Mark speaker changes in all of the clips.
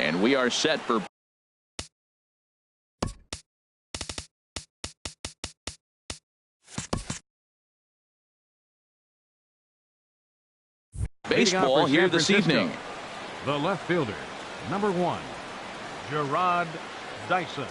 Speaker 1: And we are set for baseball here this evening.
Speaker 2: The left fielder, number 1, Gerard Dyson.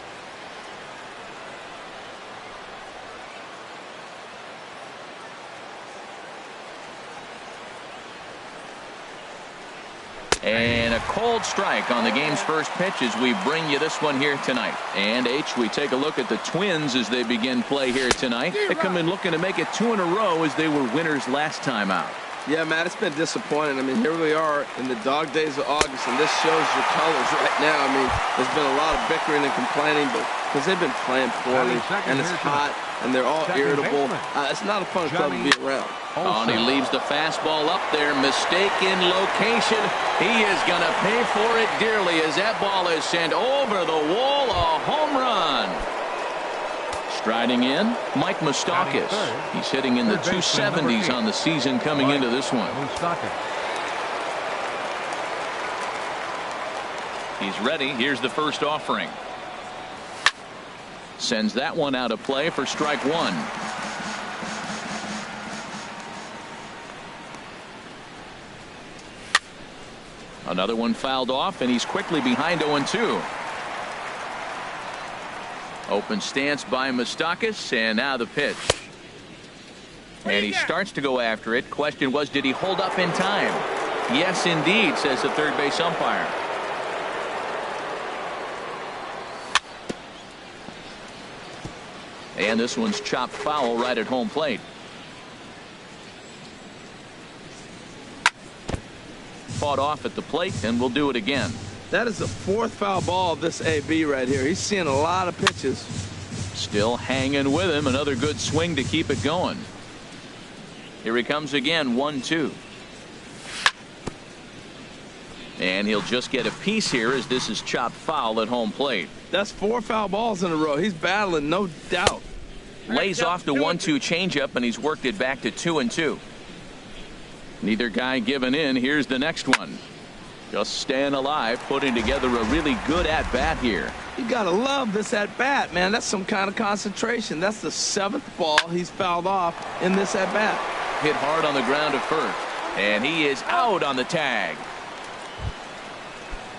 Speaker 1: And a cold strike on the game's first pitch as we bring you this one here tonight. And H, we take a look at the Twins as they begin play here tonight. They come in looking to make it 2 in a row as they were winners last time out.
Speaker 3: Yeah, Matt, it's been disappointing. I mean, here we are in the dog days of August, and this shows your colors right now. I mean, there's been a lot of bickering and complaining, but because they've been playing poorly, and it's hot, and they're all irritable. It's not a fun club to be around.
Speaker 1: Oh, and he leaves the fastball up there. Mistaken location. He is going to pay for it dearly as that ball is sent over the wall. A home run. Striding in, Mike Moustakas. He's hitting in the 270s on the season coming into this one. He's ready. Here's the first offering. Sends that one out of play for strike 1. Another one fouled off, and he's quickly behind 0-2. Open stance by Moustakas, and now the pitch. And he starts to go after it. Question was, did he hold up in time? Yes, indeed, says the third base umpire. And this one's chopped foul right at home plate. Fought off at the plate, and we'll do it again.
Speaker 3: That is the 4th foul ball of this AB right here. He's seeing a lot of pitches.
Speaker 1: Still hanging with him. Another good swing to keep it going. Here he comes again. 1-2. And he'll just get a piece here as this is chopped foul at home plate.
Speaker 3: That's 4 foul balls in a row. He's battling, no doubt.
Speaker 1: Lays off the 1-2 changeup, and he's worked it back to 2-2. Neither guy giving in. Here's the next one. Just staying alive, putting together a really good at-bat here.
Speaker 3: You gotta love this at-bat, man. That's some kind of concentration. That's the 7th ball he's fouled off in this at-bat.
Speaker 1: Hit hard on the ground at first, and he is out on the tag.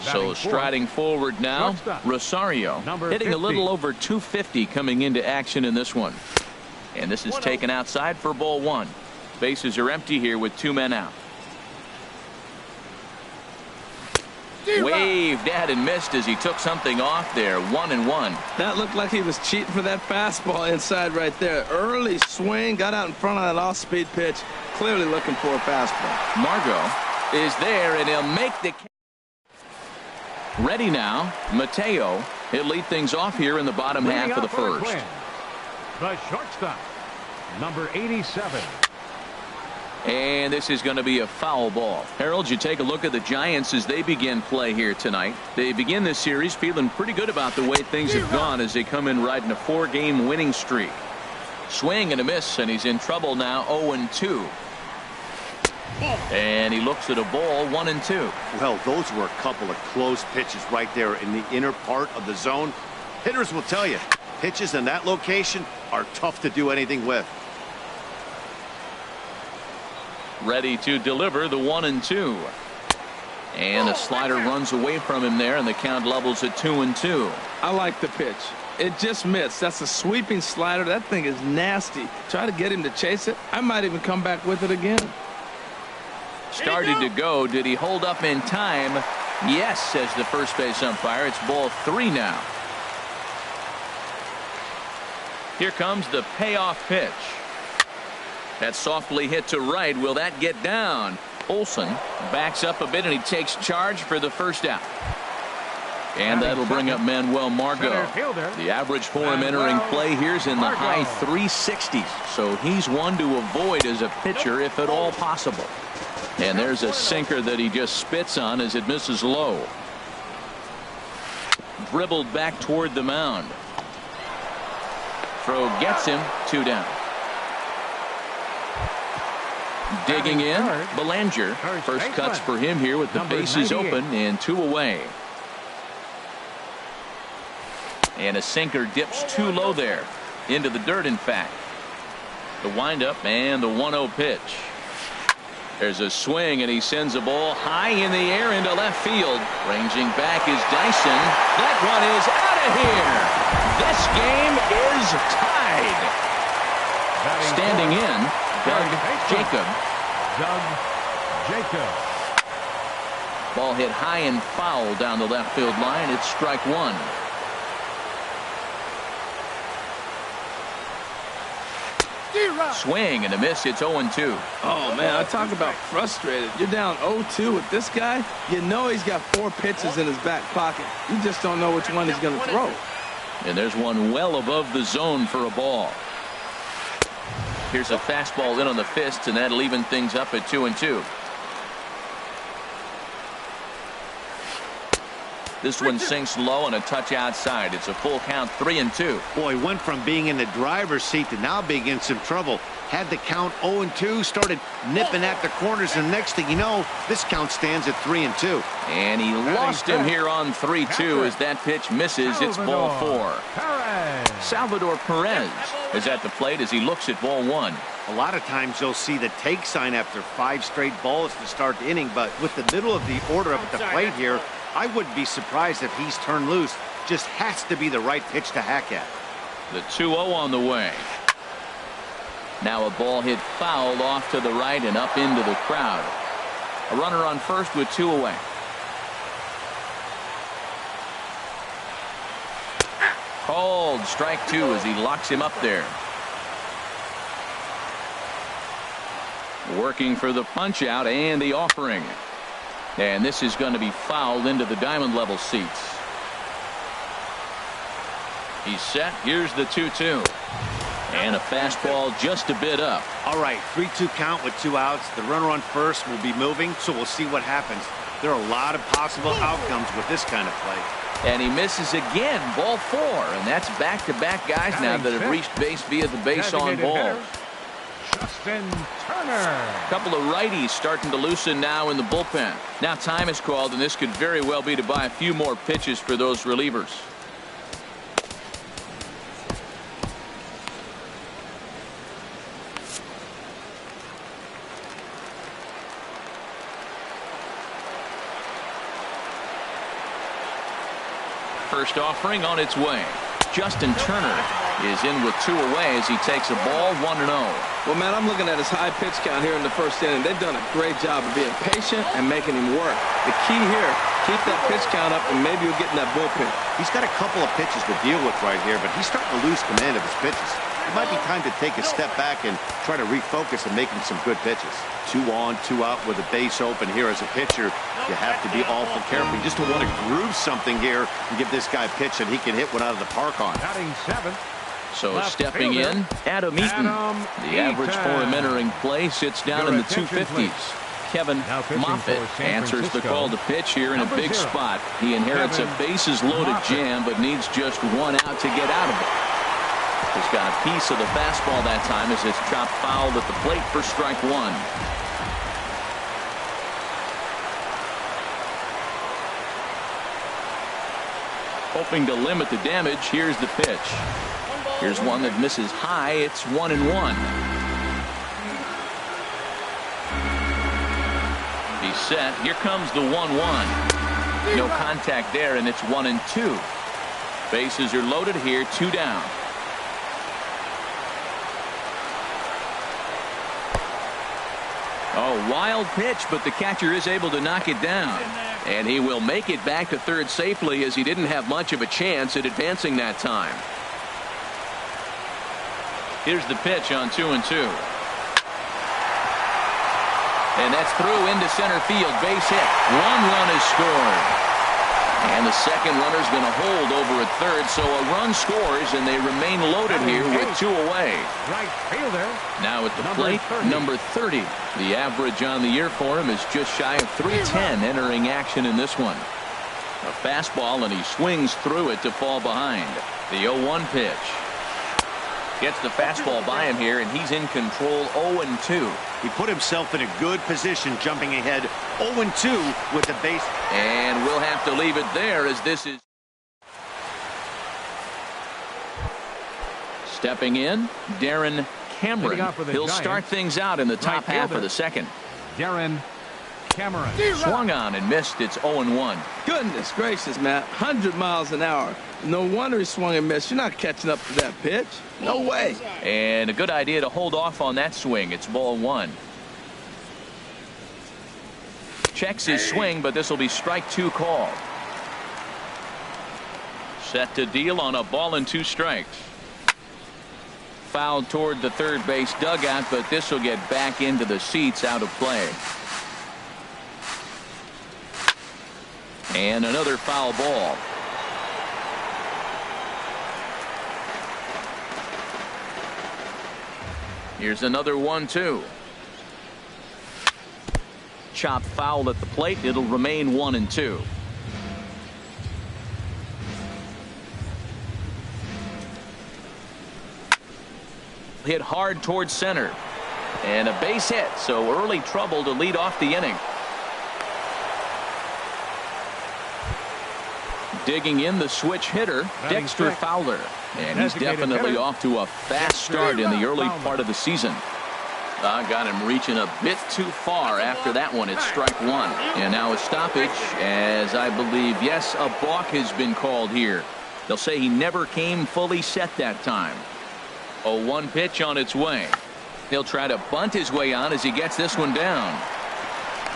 Speaker 1: So striding forward now, Rosario, hitting a little over 250 coming into action in this one. And this is taken outside for ball 1. Bases are empty here with 2 men out. Waved at and missed as he took something off there. 1-1.
Speaker 3: That looked like he was cheating for that fastball inside right there. Early swing, got out in front of that off-speed pitch. Clearly looking for a fastball.
Speaker 1: Margot is there, and he'll make the ready now. Mateo, he'll lead things off here in the bottom half of the first.
Speaker 2: The shortstop, number 87.
Speaker 1: And this is going to be a foul ball. Harold, you take a look at the Giants as they begin play here tonight. They begin this series feeling pretty good about the way things have gone as they come in riding a 4-game winning streak. Swing and a miss, and he's in trouble now. 0-2. And he looks at a ball. 1-2.
Speaker 4: Well, those were a couple of close pitches right there in the inner part of the zone. Hitters will tell you, pitches in that location are tough to do anything with.
Speaker 1: Ready to deliver the 1-2. And the slider runs away from him there, and the count levels at 2-2.
Speaker 3: I like the pitch. It just missed. That's a sweeping slider. That thing is nasty. Try to get him to chase it. I might even come back with it again.
Speaker 1: Started to go. Did he hold up in time? Yes, says the first base umpire. It's ball 3 now. Here comes the payoff pitch. That's softly hit to right. Will that get down? Olsen backs up a bit, and he takes charge for the first out. And that'll bring up Manuel Margot. The average for him entering play here is in the high 360s. So he's one to avoid as a pitcher if at all possible. And there's a sinker that he just spits on as it misses low. Dribbled back toward the mound. Throw gets him. 2 down. Digging in, Belanger. First cuts for him here with the bases open and 2 away. And a sinker dips too low there. Into the dirt, in fact. The windup and the 1-0 pitch. There's a swing, and he sends a ball high in the air into left field. Ranging back is Dyson. That one is out of here. This game is tied. Standing in, Doug Jacob.
Speaker 2: Doug Jacob.
Speaker 1: Ball hit high and foul down the left field line. It's strike one. Swing and a miss. It's 0-2.
Speaker 3: Oh, man, I talk about frustrated. You're down 0-2 with this guy. You know he's got 4 pitches in his back pocket. You just don't know which one he's going to throw.
Speaker 1: And there's one well above the zone for a ball. Here's a fastball in on the fist, and that'll even things up at 2-2. This one sinks low and a touch outside. It's a full count, 3-2.
Speaker 4: Boy, went from being in the driver's seat to now being in some trouble. Had the count 0-2, started nipping at the corners, and next thing you know, this count stands at 3-2.
Speaker 1: And he lost him here on 3-2 as that pitch misses. It's ball 4. Salvador Perez is at the plate as he looks at ball 1.
Speaker 4: A lot of times you'll see the take sign after 5 straight balls to start the inning, but with the middle of the order up at the plate here, I wouldn't be surprised if he's turned loose. Just has to be the right pitch to hack at.
Speaker 1: The 2-0 on the way. Now a ball hit foul off to the right and up into the crowd. A runner on first with 2 away. Called strike 2 as he locks him up there. Working for the punch out and the offering. And this is going to be fouled into the diamond level seats. He's set. Here's the 2-2. And a fastball just a bit up.
Speaker 4: All right, 3-2 count with 2 outs. The runner on first will be moving, so we'll see what happens. There are a lot of possible outcomes with this kind of play.
Speaker 1: And he misses again. Ball 4. And that's back-to-back guys now that have reached base via the base on balls.
Speaker 2: Justin Turner.
Speaker 1: A couple of righties starting to loosen now in the bullpen. Now time is called, and this could very well be to buy a few more pitches for those relievers. First offering on its way. Justin Turner is in with 2 away as he takes a ball 1-0.
Speaker 3: Well, man, I'm looking at his high pitch count here in the first inning. They've done a great job of being patient and making him work. The key here, keep that pitch count up, and maybe you'll get in that bullpen.
Speaker 4: He's got a couple of pitches to deal with right here, but he's starting to lose command of his pitches. It might be time to take a step back and try to refocus and making some good pitches. 2 on, 2 out with a base open here as a pitcher. You have to be awful careful. You just don't want to groove something here and give this guy a pitch that he can hit one out of the park on.
Speaker 2: Batting 7th.
Speaker 1: So stepping in, Adam Eaton. The average for him entering play sits down in the 250s. Kevin Moffitt answers the call to pitch here in a big spot. He inherits a bases-loaded jam, but needs just 1 out to get out of it. He's got a piece of the fastball that time as it's chopped foul at the plate for strike 1. Hoping to limit the damage, here's the pitch. Here's one that misses high. It's 1-1. He's set. Here comes the 1-1. No contact there, and it's 1-2. Bases are loaded here, 2 down. Oh, wild pitch, but the catcher is able to knock it down. And he will make it back to third safely as he didn't have much of a chance at advancing that time. Here's the pitch on 2-2. And that's through into center field. Base hit. 1 run is scored. And the second runner's going to hold over at third, so a run scores, and they remain loaded here with 2 away.
Speaker 2: Right fielder.
Speaker 1: Now at the plate, number 30. The average on the year for him is just shy of 310 entering action in this one. A fastball, and he swings through it to fall behind. The 0-1 pitch. Gets the fastball by him here, and he's in control 0-2.
Speaker 4: He put himself in a good position, jumping ahead 0-2 with the base.
Speaker 1: And we'll have to leave it there as this is. Stepping in, Darren Cameron. He'll start things out in the top half of the second.
Speaker 2: Darren Cameron.
Speaker 1: Swung on and missed. It's 0-1.
Speaker 3: Goodness gracious, Matt. 100 miles an hour. No wonder he swung and missed. You're not catching up to that pitch. No way.
Speaker 1: And a good idea to hold off on that swing. It's ball one. Checks his swing, but this will be strike two called. Set to deal on a ball and 2 strikes. Fouled toward the third base dugout, but this will get back into the seats, out of play. And another foul ball. Here's another 1-2. Chop foul at the plate. It'll remain 1-2. Hit hard towards center. And a base hit, so early trouble to lead off the inning. Digging in, the switch hitter, Dexter Fowler. And he's definitely off to a fast start in the early part of the season. Got him reaching a bit too far after that one. It's strike one. And now a stoppage, as I believe, yes, a balk has been called here. They'll say he never came fully set that time. 0-1 pitch on its way. He'll try to bunt his way on as he gets this one down.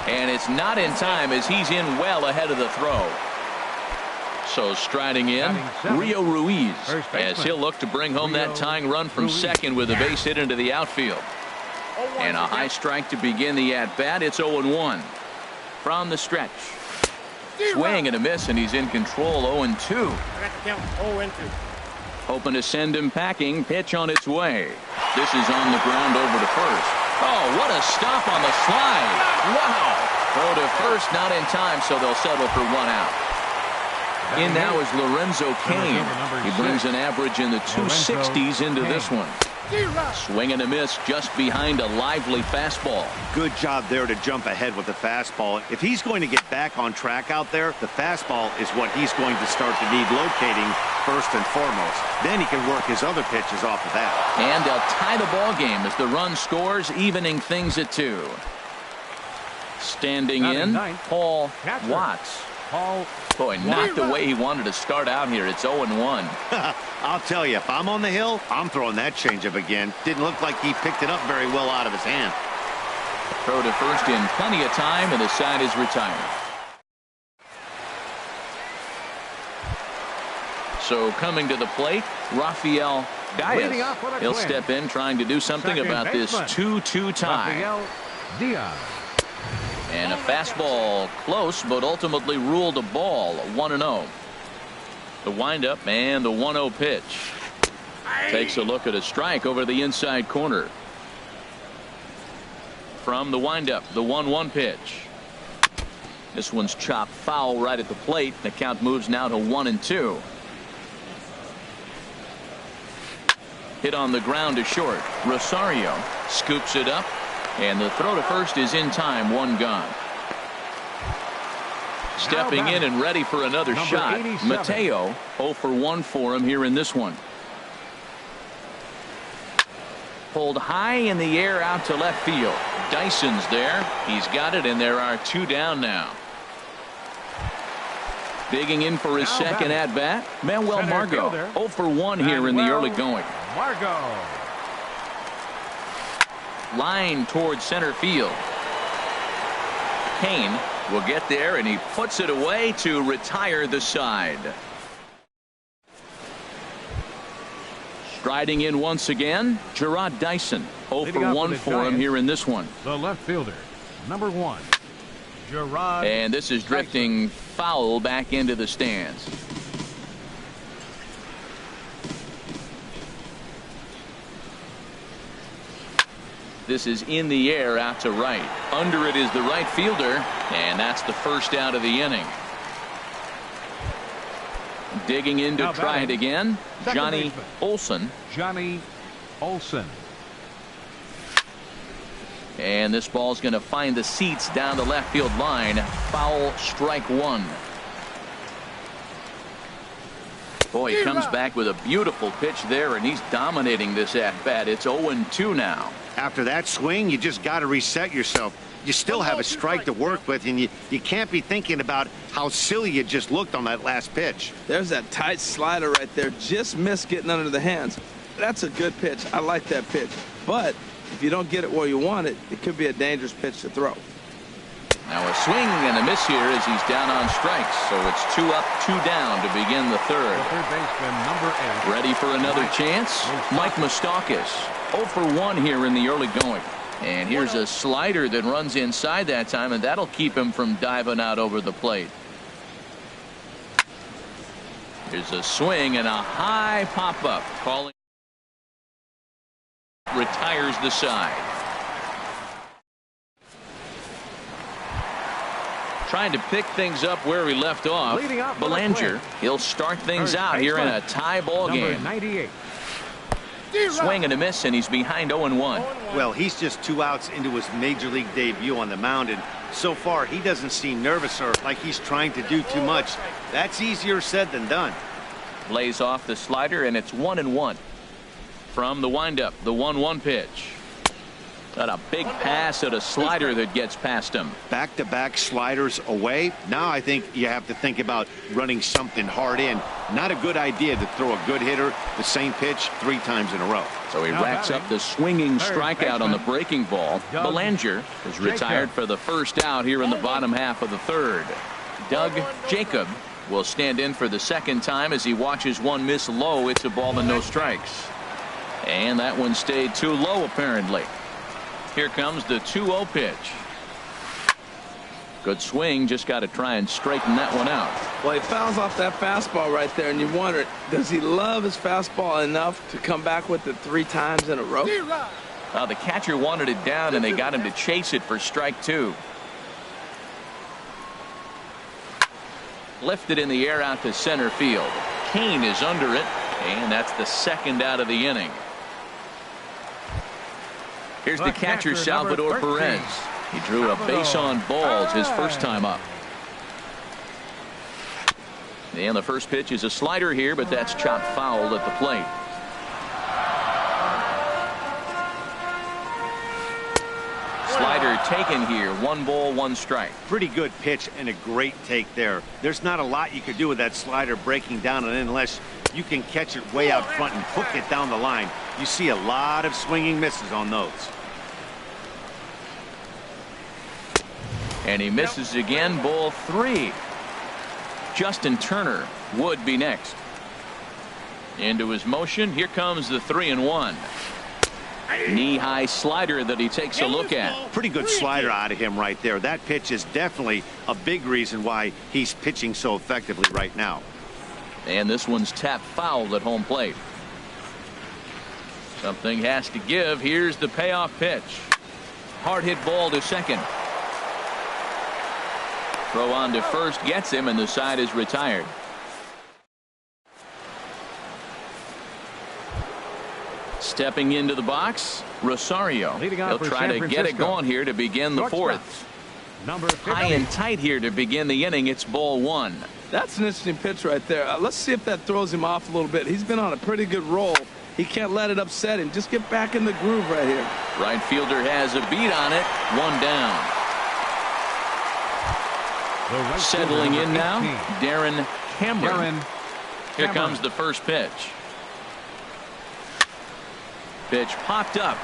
Speaker 1: And it's not in time as he's in well ahead of the throw. So striding in, Rio Ruiz, as he'll look to bring home that tying run from second with a base hit into the outfield. And a high strike to begin the at-bat. It's 0-1. From the stretch. Swing and a miss, and he's in control. 0-2. Hoping to send him packing. Pitch on its way. This is on the ground over to first. Oh, what a stop on the slide. Wow. Throw to first, not in time, so they'll settle for 1 out. In now is Lorenzo Cain. He brings an average in the 260s into this one. Swing and a miss just behind a lively fastball.
Speaker 4: Good job there to jump ahead with the fastball. If he's going to get back on track out there, the fastball is what he's going to start to need locating first and foremost. Then he can work his other pitches off of that.
Speaker 1: And they'll tie the ball game as the run scores, evening things at 2. Standing in, Paul Watts. Boy, not the way he wanted to start out here. It's 0-1.
Speaker 4: I'll tell you, if I'm on the hill, I'm throwing that changeup again. Didn't look like he picked it up very well out of his hand.
Speaker 1: Throw to first in plenty of time, and the side is retired. So coming to the plate, Rafael Diaz. He'll step in trying to do something about this 2-2 tie. And a fastball close, but ultimately ruled a ball. 1-0. The windup and the 1-0 pitch. Takes a look at a strike over the inside corner. From the windup, the 1-1 pitch. This one's chopped foul right at the plate. The count moves now to 1-2. Hit on the ground to short. Rosario scoops it up. And the throw to first is in time. 1 gone. Stepping in and ready for another shot. Mateo 0 for 1 for him here in this one. Pulled high in the air out to left field. Dyson's there. He's got it, and there are 2 down now. Digging in for his second at bat, Manuel Margot. 0 for 1 here in the early going. Line towards center field. Cain will get there, and he puts it away to retire the side. Striding in once again, Gerard Dyson. 0 for 1 for him here in this one.
Speaker 2: The left fielder, number 1, Gerard.
Speaker 1: And this is drifting foul back into the stands. This is in the air out to right. Under it is the right fielder, and that's the first out of the inning. Digging in to try it again, Johnny Olson. And this ball's going to find the seats down the left field line. Foul, strike 1. Boy, he comes back with a beautiful pitch there, and he's dominating this at-bat. It's 0-2 now.
Speaker 4: After that swing, you just got to reset yourself. You still have a strike to work with, and you can't be thinking about how silly you just looked on that last pitch.
Speaker 3: There's that tight slider right there. Just missed getting under the hands. That's a good pitch. I like that pitch. But if you don't get it where you want it, it could be a dangerous pitch to throw.
Speaker 1: Now a swing and a miss here as he's down on strikes. So it's 2 up, 2 down to begin the third.
Speaker 2: The third baseman, number 8.
Speaker 1: Ready for another chance? Mike Moustakas. 0 for 1 here in the early going. And here's a slider that runs inside that time, and that'll keep him from diving out over the plate. Here's a swing and a high pop-up. Calling. Retires the side. Trying to pick things up where we left off. Belanger, he'll start things out here in a tie ball game.
Speaker 2: 98.
Speaker 1: Swing and a miss, and he's behind 0-1.
Speaker 4: Well, he's just 2 outs into his major league debut on the mound, and so far he doesn't seem nervous or like he's trying to do too much. That's easier said than done.
Speaker 1: Lays off the slider, and it's 1-1. From the windup, the 1-1 pitch. Got a big pass at a slider that gets past him.
Speaker 4: Back-to-back sliders away. Now I think you have to think about running something hard in. Not a good idea to throw a good hitter the same pitch 3 times in a row.
Speaker 1: So he racks up the swinging strikeout on the breaking ball. Belanger is retired for the first out here in the bottom half of the third. Doug Jacob will stand in for the second time as he watches one miss low. It's a ball and no strikes. And that one stayed too low apparently. Here comes the 2-0 pitch. Good swing, just got to try and straighten that one out.
Speaker 3: Well, he fouls off that fastball right there, and you wonder, does he love his fastball enough to come back with it 3 times in a row?
Speaker 1: The catcher wanted it down, and they got him to chase it for strike 2. Lifted in the air out to center field. Kane is under it, and that's the second out of the inning. Here's the catcher, Salvador Perez. He drew a base on balls his first time up. And the first pitch is a slider here, but that's chopped foul at the plate. Slider taken here. 1 ball, 1 strike.
Speaker 4: Pretty good pitch and a great take there. There's not a lot you could do with that slider breaking down and in unless you can catch it way out front and hook it down the line. You see a lot of swinging misses on those.
Speaker 1: And he misses again. Ball 3. Justin Turner would be next. Into his motion. Here comes the 3-1. Knee-high slider that he takes a look at.
Speaker 4: Pretty good slider out of him right there. That pitch is definitely a big reason why he's pitching so effectively right now.
Speaker 1: And this one's tapped foul at home plate. Something has to give. Here's the payoff pitch. Hard hit ball to second. Throw on to first gets him, and the side is retired. Stepping into the box, Rosario. He'll try to get it going here to begin the fourth. High and tight here to begin the inning. It's ball 1.
Speaker 3: That's an interesting pitch right there. Let's see if that throws him off a little bit. He's been on a pretty good roll. He can't let it upset him. Just get back in the groove right here.
Speaker 1: Right fielder has a beat on it. 1 down. Settling in now, Darren Cameron. Here comes the first pitch. Pitch popped up.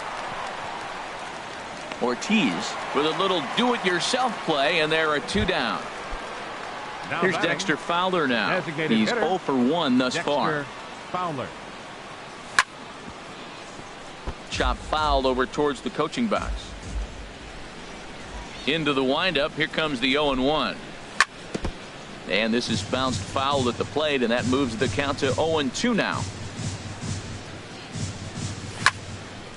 Speaker 1: Ortiz with a little do-it-yourself play, and there are 2 down. Here's Dexter Fowler now. He's 0 for 1 thus far.
Speaker 2: Fowler.
Speaker 1: Chop foul over towards the coaching box. Into the windup. Here comes the 0-1. And this is bounced foul at the plate, and that moves the count to 0-2 now.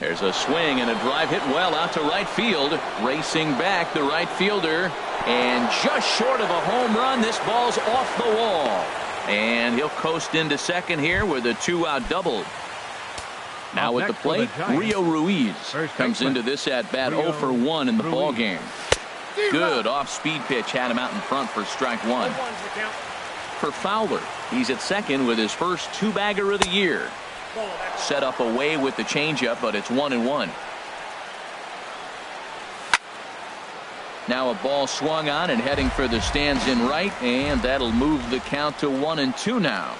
Speaker 1: There's a swing and a drive hit well out to right field. Racing back, the right fielder, and just short of a home run. This ball's off the wall, and he'll coast into second here with a 2-out double. Now at the plate, Rio Ruiz comes into this at bat 0 for 1 in the ball game. Good off-speed pitch had him out in front for strike 1. For Fowler, He's at second with his first two-bagger of the year. Set up away with the changeup, but it's 1-1. Now a ball swung on and heading for the stands in right, and that'll move the count to 1-2 now.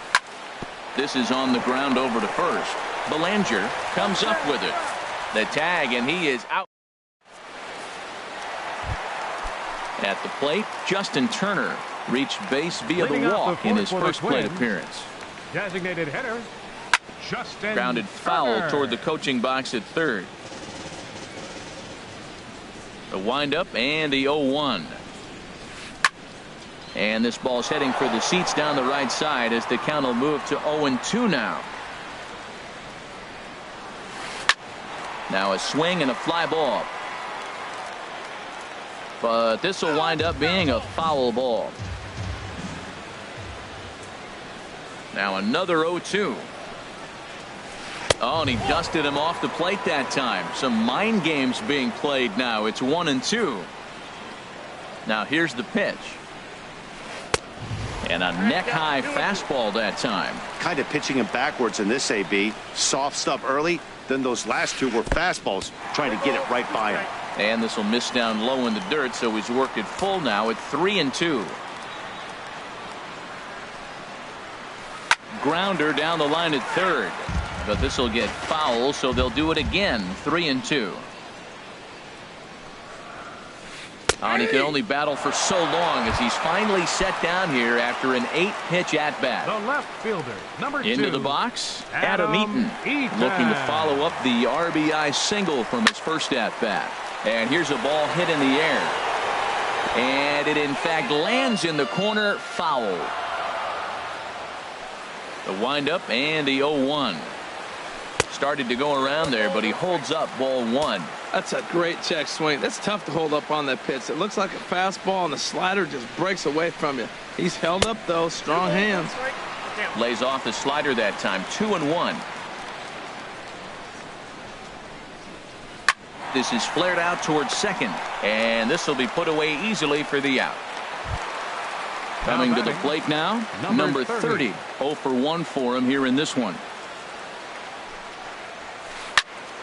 Speaker 1: This is on the ground over to first. Belanger comes up with it. The tag, and he is out. At the plate, Justin Turner reached base via the walk in his first plate appearance.
Speaker 2: Designated hitter, Justin
Speaker 1: Grounded foul
Speaker 2: Turner
Speaker 1: toward the coaching box at third. The windup and the 0-1. And this ball's heading for the seats down the right side as the count will move to 0-2 now. Now a swing and a fly ball. But this will wind up being a foul ball. Now another 0-2. Oh, and he dusted him off the plate that time. Some mind games being played now. It's 1-2. Now here's the pitch. And a neck-high fastball that time.
Speaker 4: Kind of pitching him backwards in this AB. Soft stuff early. Then those last two were fastballs, trying to get it right by him.
Speaker 1: And this will miss down low in the dirt, so he's worked it full now at 3-2. Grounder down the line at third. But this will get foul, so they'll do it again. 3-2. And he can only battle for so long as he's finally set down here after an 8-pitch at-bat.
Speaker 2: The left fielder, number 2.
Speaker 1: Into the box, Adam Eaton. Looking to follow up the RBI single from his first at-bat. And here's a ball hit in the air. And it, in fact, lands in the corner, foul. The windup and the 0-1. Started to go around there, but he holds up ball 1.
Speaker 3: That's a great check swing. That's tough to hold up on that pitch. It looks like a fastball, and the slider just breaks away from you. He's held up, though. Strong hands.
Speaker 1: Lays off the slider that time. 2-1. This is flared out towards second, and this will be put away easily for the out. Coming to the plate now, number 30. 0 for 1 for him here in this one.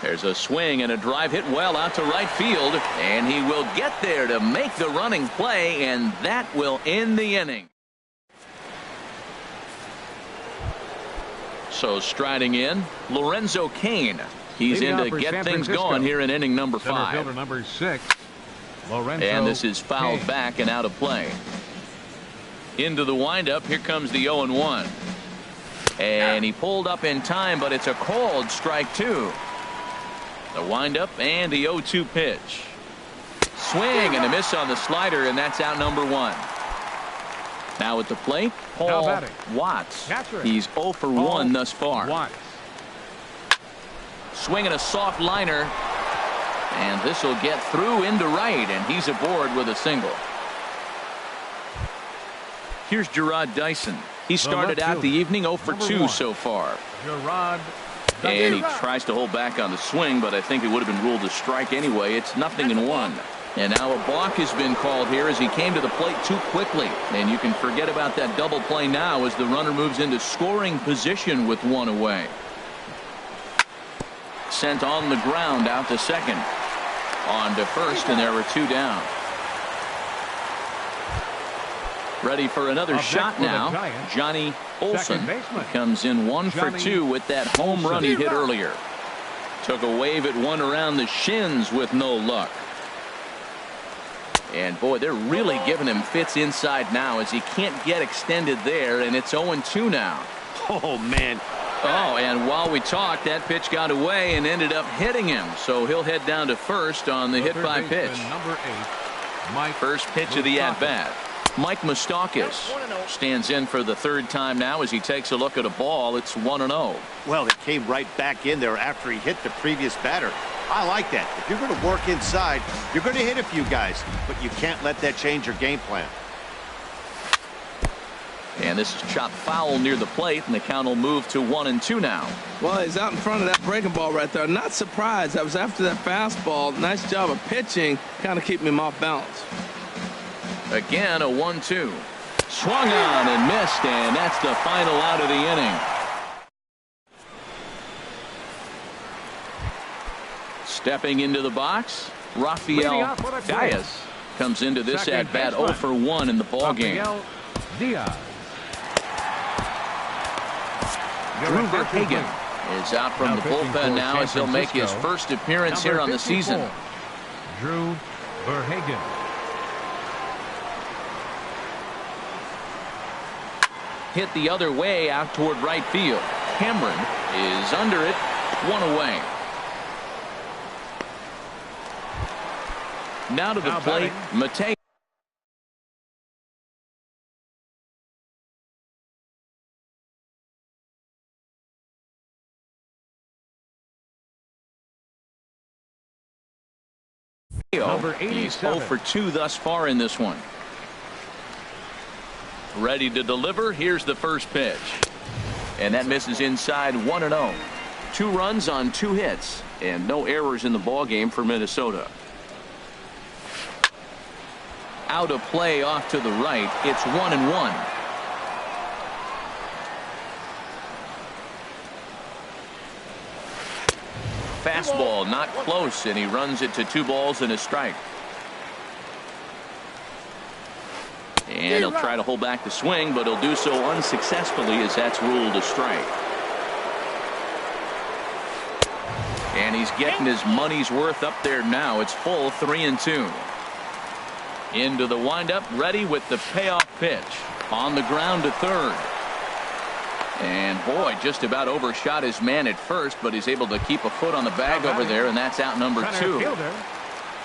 Speaker 1: There's a swing and a drive hit well out to right field, and he will get there to make the running play, and that will end the inning. So striding in, Lorenzo Cain. He's in to get things going here in inning number 5.
Speaker 2: Fielder number 6, Lorenzo
Speaker 1: and this is fouled
Speaker 2: Cain.
Speaker 1: back and out of play. Into the windup, here comes the 0-1. And he pulled up in time, but it's a called strike 2. The windup and the 0-2 pitch. Swing and a miss on the slider, and that's out number 1. Now at the plate, Paul Watts. He's 0 for 1 thus far.
Speaker 2: Watts.
Speaker 1: Swinging a soft liner, and this will get through into right, and he's aboard with a single. Here's Gerard Dyson. He started out the evening 0 for 2 so far.
Speaker 2: Gerard.
Speaker 1: And he tries to hold back on the swing, but I think it would have been ruled a strike anyway. It's 0-1. And now a balk has been called here as he came to the plate too quickly. And you can forget about that double play now as the runner moves into scoring position with 1 away. Sent on the ground out to second. On to first, and there were 2 down. Ready for another shot now. Johnny Olson comes in 1 for 2 with that home run he hit earlier. Took a wave at one around the shins with no luck. And boy, they're really giving him fits inside now as he can't get extended there, and it's 0-2 now.
Speaker 4: Oh, man.
Speaker 1: Oh, and while we talked, that pitch got away and ended up hitting him. So he'll head down to first on the hit by pitch.
Speaker 2: Number 8,
Speaker 1: First pitch of the at-bat. Mike Moustakas stands in for the 3rd time now as he takes a look at a ball. It's 1-0.
Speaker 4: Well, it came right back in there after he hit the previous batter. I like that. If you're going to work inside, you're going to hit a few guys, but you can't let that change your game plan.
Speaker 1: And this is chopped foul near the plate, and the count will move to 1-2 now.
Speaker 3: Well, he's out in front of that breaking ball right there. Not surprised. That was after that fastball. Nice job of pitching, kind of keeping him off balance.
Speaker 1: Again, a 1-2. Swung on and missed, and that's the final out of the inning. Stepping into the box, Rafael Diaz comes into this at bat 0 for 1 in the ball game. Drew Verhagen is out from the bullpen now as he'll make his first appearance here on the season.
Speaker 2: Drew Verhagen.
Speaker 1: Hit the other way out toward right field. Cameron is under it, 1 away. Now to the plate, Mateo. He's 0 for 2 thus far in this one. Ready to deliver. Here's the first pitch. And that misses inside 1-0. 2 runs on 2 hits and no errors in the ball game for Minnesota. Out of play off to the right. It's 1-1. Fastball not close, and he runs it to 2 balls and a strike. And he'll try to hold back the swing, but he'll do so unsuccessfully as that's ruled a strike. And he's getting his money's worth up there now. It's full 3-2. Into the windup, ready with the payoff pitch. On the ground to third. And boy, just about overshot his man at first, but he's able to keep a foot on the bag over there, and that's out number 2.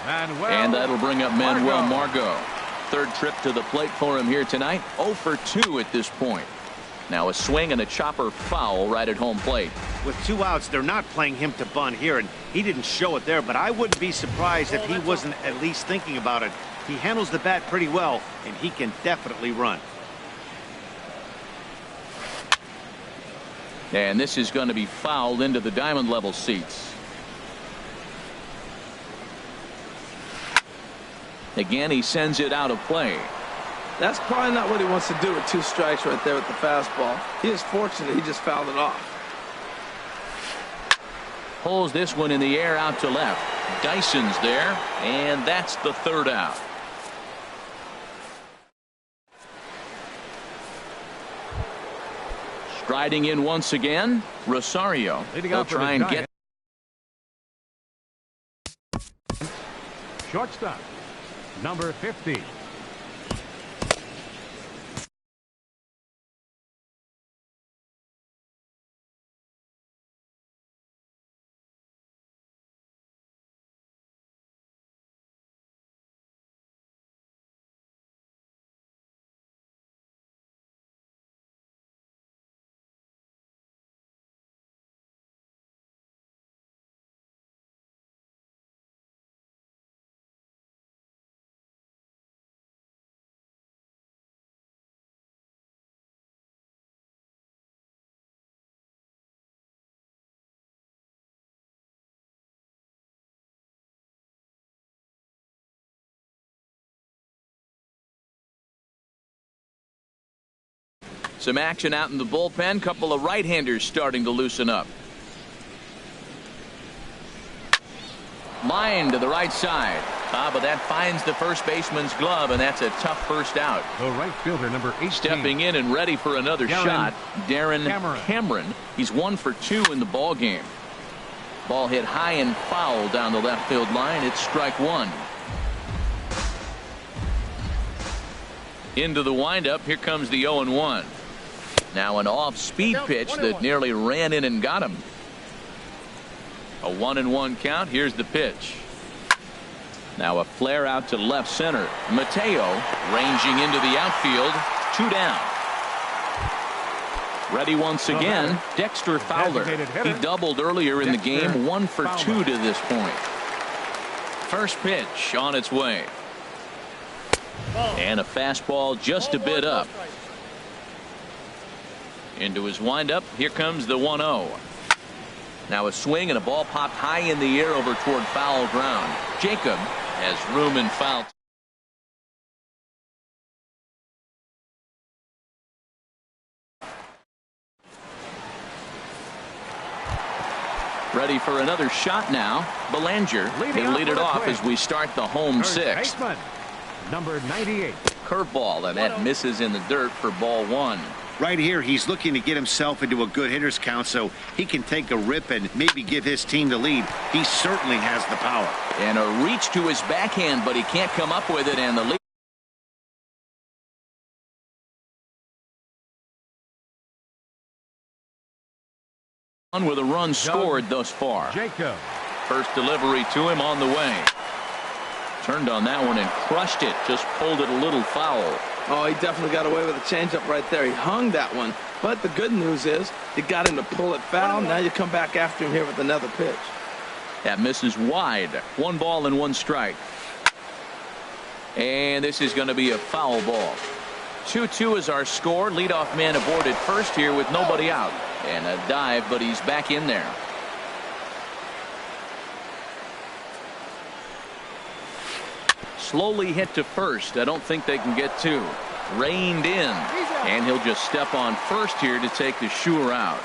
Speaker 1: And that'll bring up Manuel Margot. Third trip to the plate for him here tonight. 0 for 2 at this point. Now a swing and a chopper foul right at home plate.
Speaker 4: With 2 outs, they're not playing him to bunt here, and he didn't show it there, but I wouldn't be surprised if he wasn't at least thinking about it. He handles the bat pretty well, and he can definitely run.
Speaker 1: And this is going to be fouled into the diamond level seats. Again, he sends it out of play.
Speaker 3: That's probably not what he wants to do with 2 strikes right there with the fastball. He is fortunate he just fouled it off.
Speaker 1: Pulls this one in the air out to left. Dyson's there, and that's the 3rd out. Striding in once again, Rosario. He'll try and get.
Speaker 2: Shortstop, number 50.
Speaker 1: Some action out in the bullpen. Couple of right-handers starting to loosen up. Line to the right side. But that finds the first baseman's glove, and that's a tough first out.
Speaker 2: The right fielder, number 18.
Speaker 1: Stepping in and ready for another shot, Darren Cameron. He's 1 for 2 in the ball game. Ball hit high and foul down the left field line. It's strike 1. Into the windup. Here comes the 0-1. Now an off-speed pitch that nearly ran in and got him. A 1-1 count. Here's the pitch. Now a flare out to left center. Mateo ranging into the outfield. 2 down. Ready once again. Dexter Fowler. He doubled earlier in the game. 1 for 2 to this point. First pitch on its way. And a fastball just a bit up. Into his windup. Here comes the 1-0. Now a swing and a ball popped high in the air over toward foul ground. Jacob has room in foul. Ready for another shot now. Belanger. He'll lead it off as we start the home sixth.
Speaker 2: Baseman, number 98.
Speaker 1: Curveball, and that misses in the dirt for ball one.
Speaker 4: Right here, he's looking to get himself into a good hitter's count so he can take a rip and maybe give his team the lead. He certainly has the power.
Speaker 1: And a reach to his backhand, but he can't come up with it, and the lead. With a run scored thus far.
Speaker 2: Jacob.
Speaker 1: First delivery to him on the way. Turned on that one and crushed it. Just pulled it a little foul.
Speaker 3: Oh, he definitely got away with a changeup right there. He hung that one. But the good news is you got him to pull it foul. Now you come back after him here with another pitch.
Speaker 1: That misses wide. 1 ball and 1 strike. And this is going to be a foul ball. 2-2 is our score. Leadoff man aboard at first here with nobody out. And a dive, but he's back in there. Slowly hit to first. I don't think they can get 2. Reined in. And he'll just step on first here to take the sure out.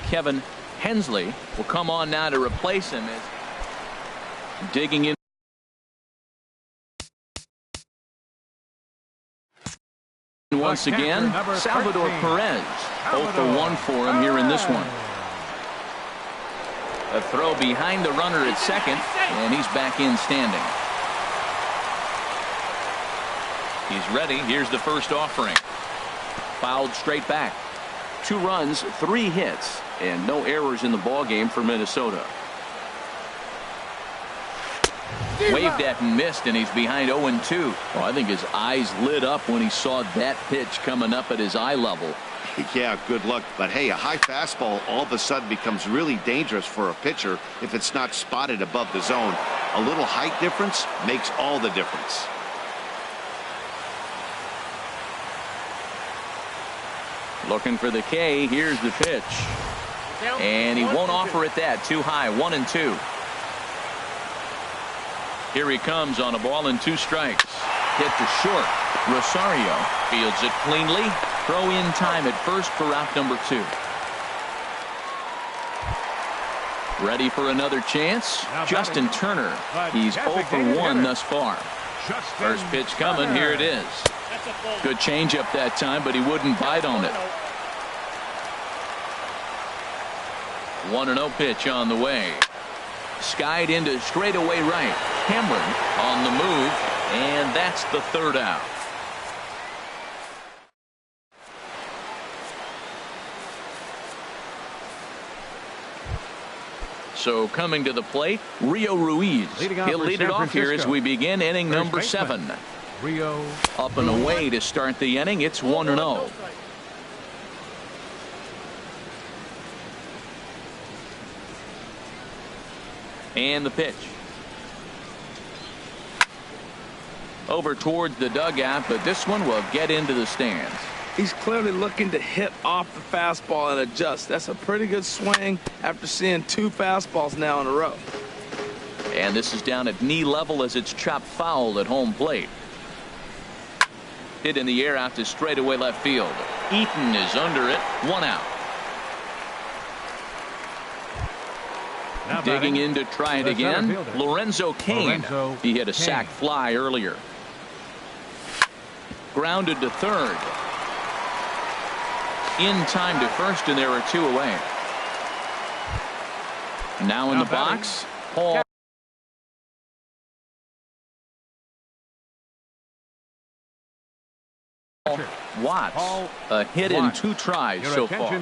Speaker 1: Kevin Hensley will come on now to replace him. Digging in. Once again, Salvador Perez. 0 for 1 for him here in this one. A throw behind the runner at second, and he's back in standing. He's ready. Here's the first offering. Fouled straight back. 2 runs, 3 hits, and no errors in the ballgame for Minnesota. Waved at and missed, and he's behind 0-2. Oh, I think his eyes lit up when he saw that pitch coming up at his eye level.
Speaker 4: Yeah, good luck. But hey, a high fastball all of a sudden becomes really dangerous for a pitcher if it's not spotted above the zone. A little height difference makes all the difference.
Speaker 1: Looking for the K. Here's the pitch. And he won't offer it that. Too high. 1-2. Here he comes on a ball and 2 strikes. Hit to short. Rosario fields it cleanly. Throw in time at first for out number 2. Ready for another chance. Justin Turner. He's 0 for 1 thus far. First pitch coming. Here it is. Good changeup that time, but he wouldn't bite on it. 1-0 pitch on the way. Skied into straightaway right. Cameron on the move, and that's the 3rd out. So coming to the plate, Rio Ruiz. He'll lead it off here as we begin inning number 7.
Speaker 2: Rio.
Speaker 1: Up and away to start the inning. It's 1-0. And the pitch. Over towards the dugout, but this one will get into the stands.
Speaker 3: He's clearly looking to hit off the fastball and adjust. That's a pretty good swing after seeing 2 fastballs now in a row.
Speaker 1: And this is down at knee level as it's chopped foul at home plate. Hit in the air out to straightaway left field. Eaton is under it. 1 out.
Speaker 2: Now
Speaker 1: digging in to try it again. Lorenzo Cain. He hit a sac fly earlier. Grounded to third. In time to first, and there are 2 away. Now in the box, Paul. Watts. A hit in 2 tries so far.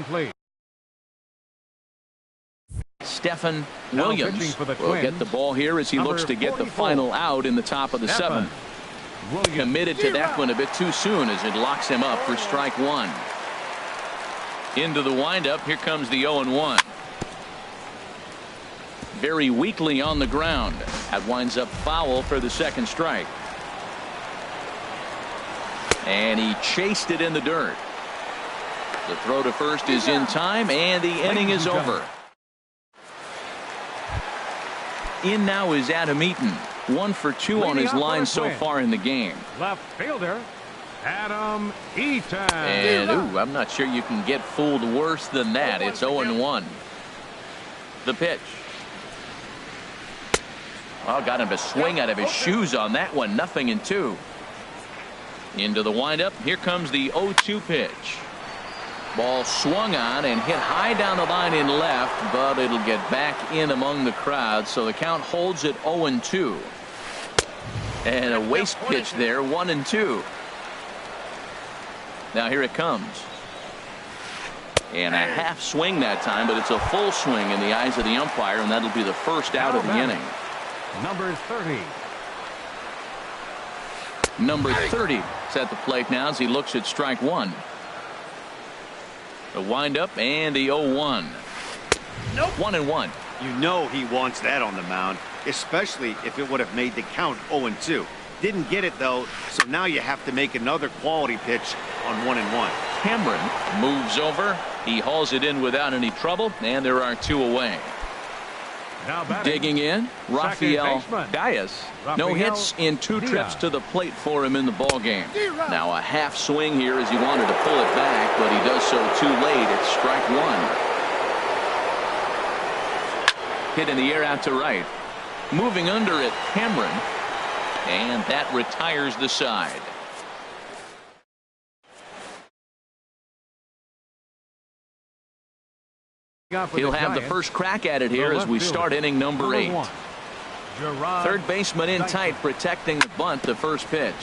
Speaker 1: Stephen Williams will get the ball here as he looks to get the final out in the top of the 7th. Committed to that one a bit too soon as it locks him up for strike 1. Into the windup. Here comes the 0-1. Very weakly on the ground. That winds up foul for the 2nd strike. And he chased it in the dirt. The throw to first is in time, and the inning is over. In now is Adam Eaton. 1 for 2 on his line so far in the game.
Speaker 2: Left fielder, Adam Eaton.
Speaker 1: And, I'm not sure you can get fooled worse than that. It's 0-1. The pitch. Oh, got him to swing out of his shoes on that one. 0-2. Into the windup. Here comes the 0-2 pitch. Ball swung on and hit high down the line in left, but it'll get back in among the crowd, so the count holds at 0-2. And a waste pitch there, 1-2. Now here it comes. And a half swing that time, but it's a full swing in the eyes of the umpire, and that'll be the first out of the inning.
Speaker 2: Number 30.
Speaker 1: Number 30 is at the plate now as he looks at strike one. The windup and the 0-1.
Speaker 4: Nope.
Speaker 1: 1-1.
Speaker 4: You know he wants that on the mound, especially if it would have made the count 0-2. Didn't get it though, so now you have to make another quality pitch on 1-1.
Speaker 1: Cameron moves over. He hauls it in without any trouble, and there are 2 away.
Speaker 2: Now batting,
Speaker 1: digging in, Rafael Diaz. No hits in 2 trips to the plate for him in the ball game. Now a half swing here as he wanted to pull it back, but he does so too late. It's strike one. Hit in the air out to right. Moving under it, Cameron, and that retires the side. He'll have the first crack at it here as we start inning number 8. Third baseman in tight, protecting the bunt, the first pitch.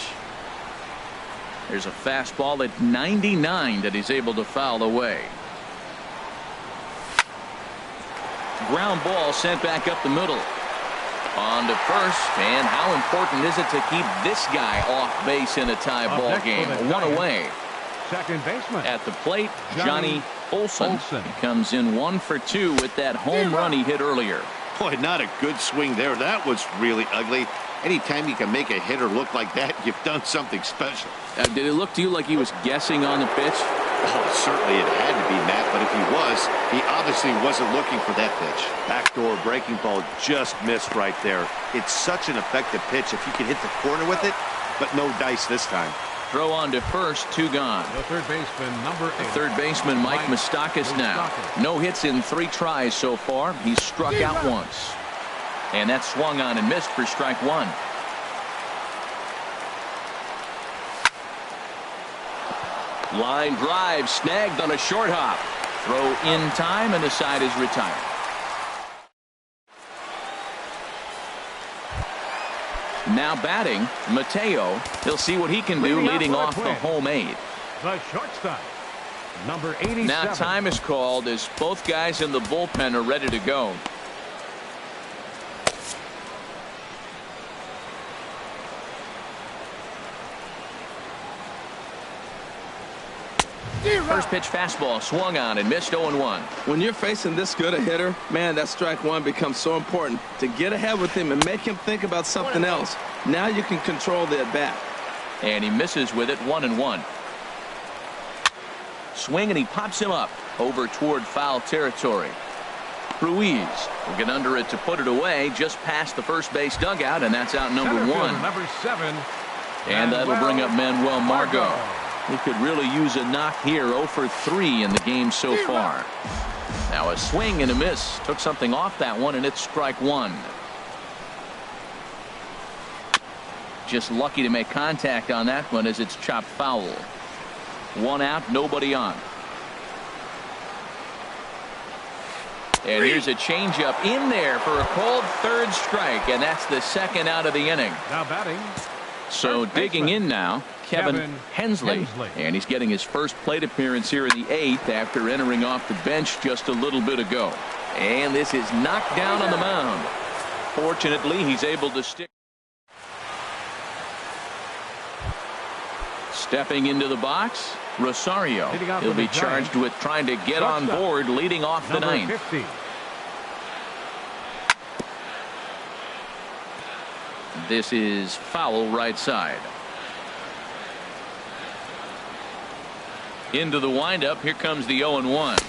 Speaker 1: There's a fastball at 99 that he's able to foul away. Ground ball sent back up the middle. On to first, and how important is it to keep this guy off base in a tie ball game? 1 away.
Speaker 2: Second baseman
Speaker 1: at the plate, Johnny Olson. He comes in 1 for 2 with that home run he hit earlier.
Speaker 4: Boy, not a good swing there. That was really ugly. Anytime you can make a hitter look like that, you've done something special.
Speaker 1: Did it look to you like he was guessing on the pitch?
Speaker 4: Oh, certainly it had to be, Matt, but if he was, he obviously wasn't looking for that pitch. Backdoor breaking ball just missed right there. It's such an effective pitch if you can hit the corner with it, but no dice this time.
Speaker 1: Throw on to first, 2 gone.
Speaker 2: The third baseman, number 8.
Speaker 1: Third baseman, Mike Moustakas now. No hits in 3 tries so far. He's struck out once. And that swung on and missed for strike one. Line drive snagged on a short hop. Throw in time, and the side is retired. Now batting, Mateo. He'll see what he can do leading off the home 8.
Speaker 2: The shortstop, number 87.
Speaker 1: Now time is called as both guys in the bullpen are ready to go. First pitch fastball swung on and missed 0-1.
Speaker 3: When you're facing this good a hitter, man, that strike one becomes so important to get ahead with him and make him think about something else. Now you can control the at bat.
Speaker 1: And he misses with it, 1-1. Swing and he pops him up over toward foul territory. Ruiz will get under it to put it away just past the first base dugout, and that's out number 1.
Speaker 2: Number 7.
Speaker 1: And that'll bring up Manuel Margot. He could really use a knock here. 0 for 3 in the game so far. Now a swing and a miss. Took something off that one, and it's strike one. Just lucky to make contact on that one as it's chopped foul. 1 out, nobody on. And here's a changeup in there for a called third strike, and that's the second out of the inning.
Speaker 2: Now batting.
Speaker 1: So digging in now, Kevin Hensley, and he's getting his first plate appearance here in the 8th after entering off the bench just a little bit ago. And this is knocked down on the mound. Fortunately, he's able to stick. Stepping into the box, Rosario. He'll be charged with trying to get on board leading off the 9th.
Speaker 2: 50.
Speaker 1: This is foul right side. Into the windup. Here comes the 0-1.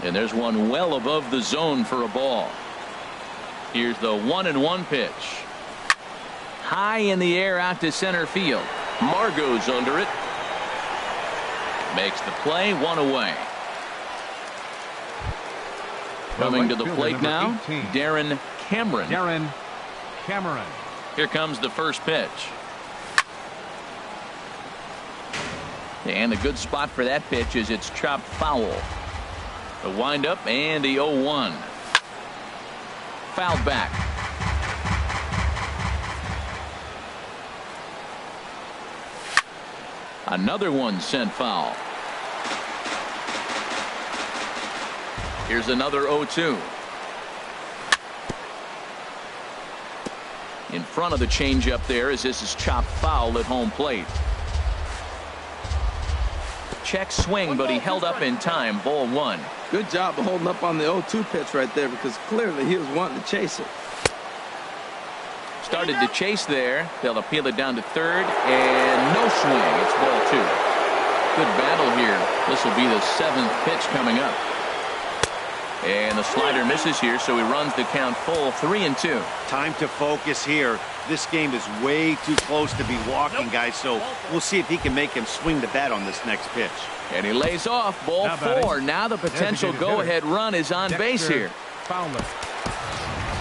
Speaker 1: And there's one well above the zone for a ball. Here's the 1-1 pitch. High in the air out to center field. Margot's under it. Makes the play, one away. Coming to the plate now,
Speaker 2: 18.
Speaker 1: Darren Cameron. Here comes the first pitch. And a good spot for that pitch is it's chopped foul. The windup and the 0-1. Fouled back. Another one sent foul. Here's another 0-2. In front of the changeup there as this is chopped foul at home plate. Check swing, but he held up in time. Ball one.
Speaker 3: Good job of holding up on the 0-2 pitch right there because clearly he was wanting to chase it.
Speaker 1: Started to chase there. They'll appeal it down to third, and no swing. It's ball two. Good battle here. This will be the 7th pitch coming up. And the slider misses here, so he runs the count full, 3-2.
Speaker 4: Time to focus here. This game is way too close to be walking, guys, so we'll see if he can make him swing the bat on this next pitch.
Speaker 1: And he lays off. Ball four. Now the potential go-ahead run is on base here.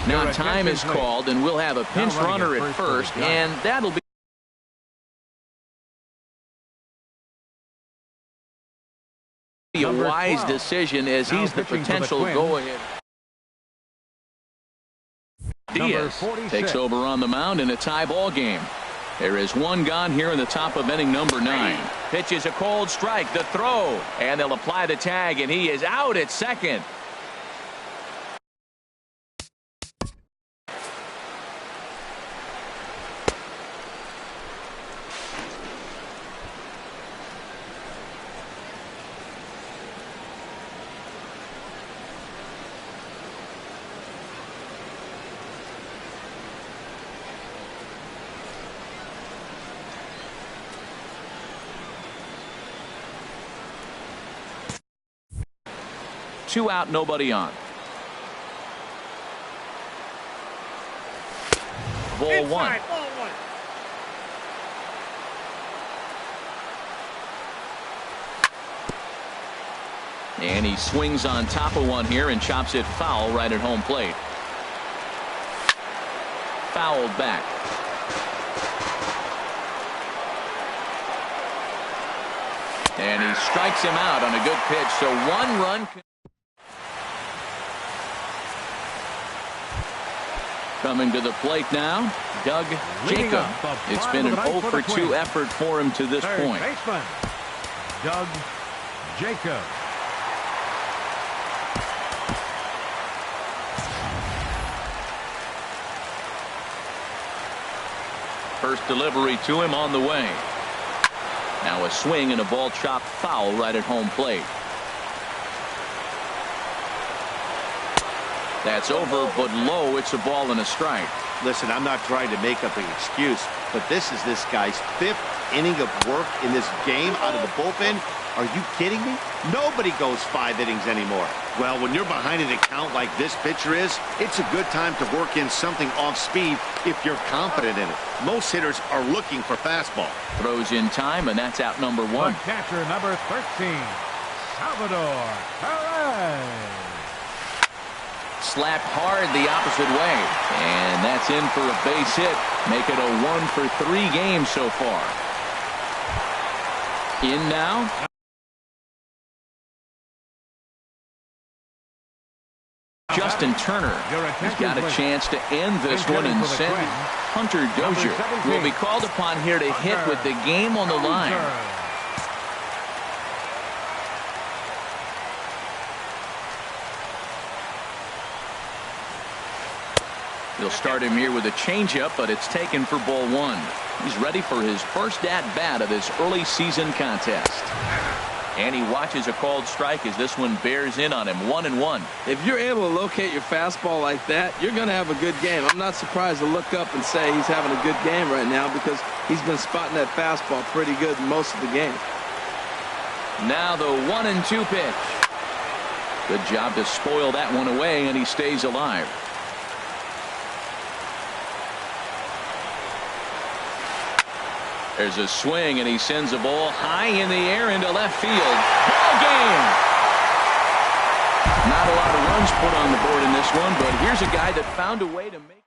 Speaker 1: Now time is called, and we'll have a pinch runner at first, and that'll be a wise decision as he's the potential go-ahead. Diaz takes over on the mound in a tie ball game. There is one gone here in the top of inning number 9. Pitches a cold strike. The throw, and they'll apply the tag, and he is out at second. Two out, nobody on. Ball one. And he swings on top of one here and chops it foul right at home plate. Fouled back. And he strikes him out on a good pitch. So one run. Coming to the plate now, Doug Jacob. It's been an 0-for-2 effort for him to this point.
Speaker 2: Doug Jacob.
Speaker 1: First delivery to him on the way. Now a swing and a ball chopped foul right at home plate. That's over, but low. It's a ball and a strike.
Speaker 4: Listen, I'm not trying to make up an excuse, but this is this guy's 5th inning of work in this game out of the bullpen. Are you kidding me? Nobody goes 5 innings anymore. Well, when you're behind an account like this pitcher is, it's a good time to work in something off speed if you're confident in it. Most hitters are looking for fastball.
Speaker 1: Throws in time, and that's out number 1.
Speaker 2: The catcher, number 13, Salvador Perez.
Speaker 1: Slapped hard the opposite way, and that's in for a base hit. Make it a 1-for-3 game so far. In now. Justin Turner has got a chance to end this one and send Hunter Dozier will be called upon here to hit with the game on the line. He'll start him here with a changeup, but it's taken for ball 1. He's ready for his first at-bat of this early season contest. And he watches a called strike as this one bears in on him. 1-1.
Speaker 3: If you're able to locate your fastball like that, you're going to have a good game. I'm not surprised to look up and say he's having a good game right now because he's been spotting that fastball pretty good most of the game.
Speaker 1: Now the 1-2 pitch. Good job to spoil that one away, and he stays alive. There's a swing, and he sends a ball high in the air into left field. Ball game! Not a lot of runs put on the board in this one, but here's a guy that found a way to make